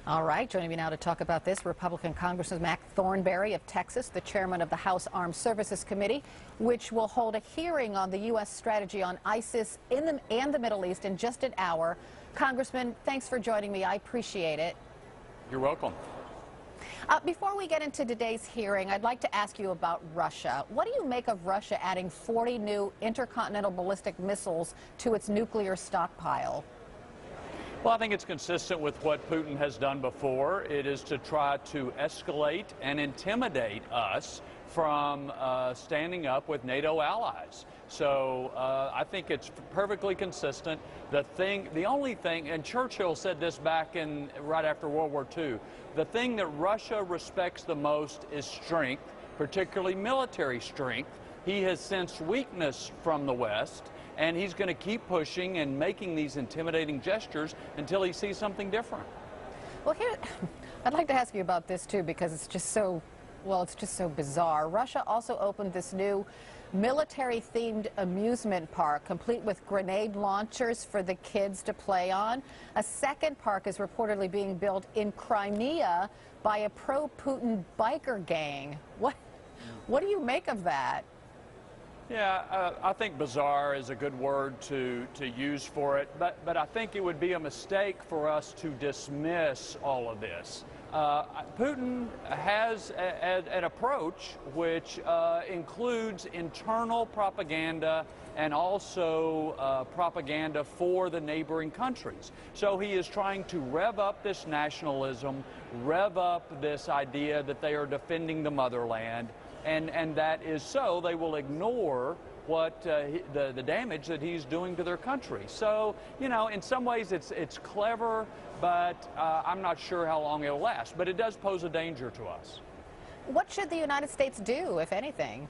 All right, joining me now to talk about this, Republican Congressman Mac Thornberry of Texas, the chairman of the House Armed Services Committee, which will hold a hearing on the U.S. strategy on ISIS and the Middle East in just an hour. Congressman, thanks for joining me. I appreciate it. You're welcome. Before we get into today's hearing, I'd like to ask you about Russia. What do you make of Russia adding 40 new intercontinental ballistic missiles to its nuclear stockpile? Well, I think it's consistent with what Putin has done before. It is to try to escalate and intimidate us from standing up with NATO allies. So I think it's perfectly consistent. The only thing, and Churchill said this back right after World War II, the thing that Russia respects the most is strength, particularly military strength. He has sensed weakness from the West, and he's going to keep pushing and making these intimidating gestures until he sees something different. Well, here, I'd like to ask you about this, too, because it's just so, well, it's just so bizarre. Russia also opened this new military-themed amusement park, complete with grenade launchers for the kids to play on. A second park is reportedly being built in Crimea by a pro-Putin biker gang. What do you make of that? Yeah, I think bizarre is a good word to use for it, but I think it would be a mistake for us to dismiss all of this. Putin has an approach which includes internal propaganda and also propaganda for the neighboring countries. So he is trying to rev up this nationalism, rev up this idea that they are defending the motherland. And that is so they will ignore what the damage that he's doing to their country. So, you know, in some ways it's clever, but I'm not sure how long it'll last. But it does pose a danger to us. What should the United States do, if anything?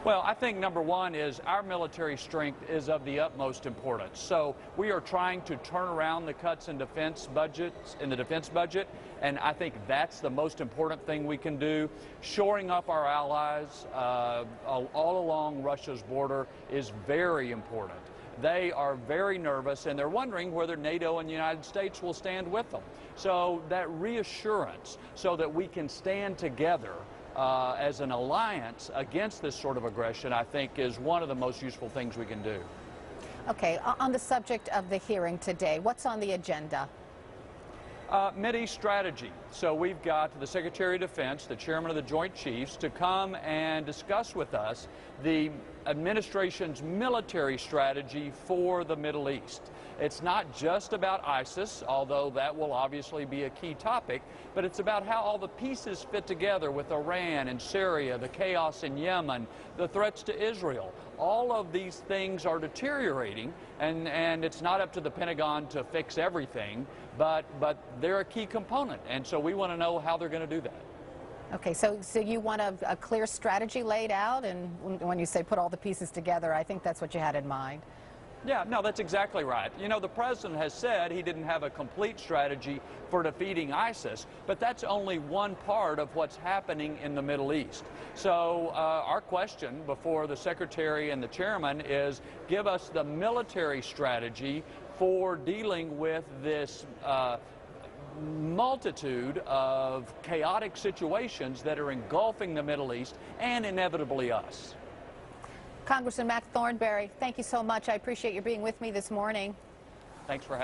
Well, I think number one is our military strength is of the utmost importance. So we are trying to turn around the cuts in the defense budget, and I think that's the most important thing we can do. Shoring up our allies all along Russia's border is very important. They are very nervous, and they're wondering whether NATO and the United States will stand with them. So that reassurance so that we can stand together as an alliance against this sort of aggression, I think, is one of the most useful things we can do. Okay, on the subject of the hearing today, what's on the agenda? Mideast strategy. So we've got the Secretary of Defense, the Chairman of the Joint Chiefs, to come and discuss with us the administration's military strategy for the Middle East. It's not just about ISIS, although that will obviously be a key topic, but it's about how all the pieces fit together with Iran and Syria, the chaos in Yemen, the threats to Israel. All of these things are deteriorating, and it's not up to the Pentagon to fix everything, but they're a key component, and so we want to know how they're going to do that. Okay, so you want a clear strategy laid out, and when you say put all the pieces together, I think that's what you had in mind. Yeah, no, that's exactly right. You know, the president has said he didn't have a complete strategy for defeating ISIS, but that's only one part of what's happening in the Middle East. So our question before the Secretary and the Chairman is give us the military strategy for dealing with this multitude of chaotic situations that are engulfing the Middle East and inevitably us. Congressman Mac Thornberry, thank you so much. I appreciate you being with me this morning. Thanks for having me.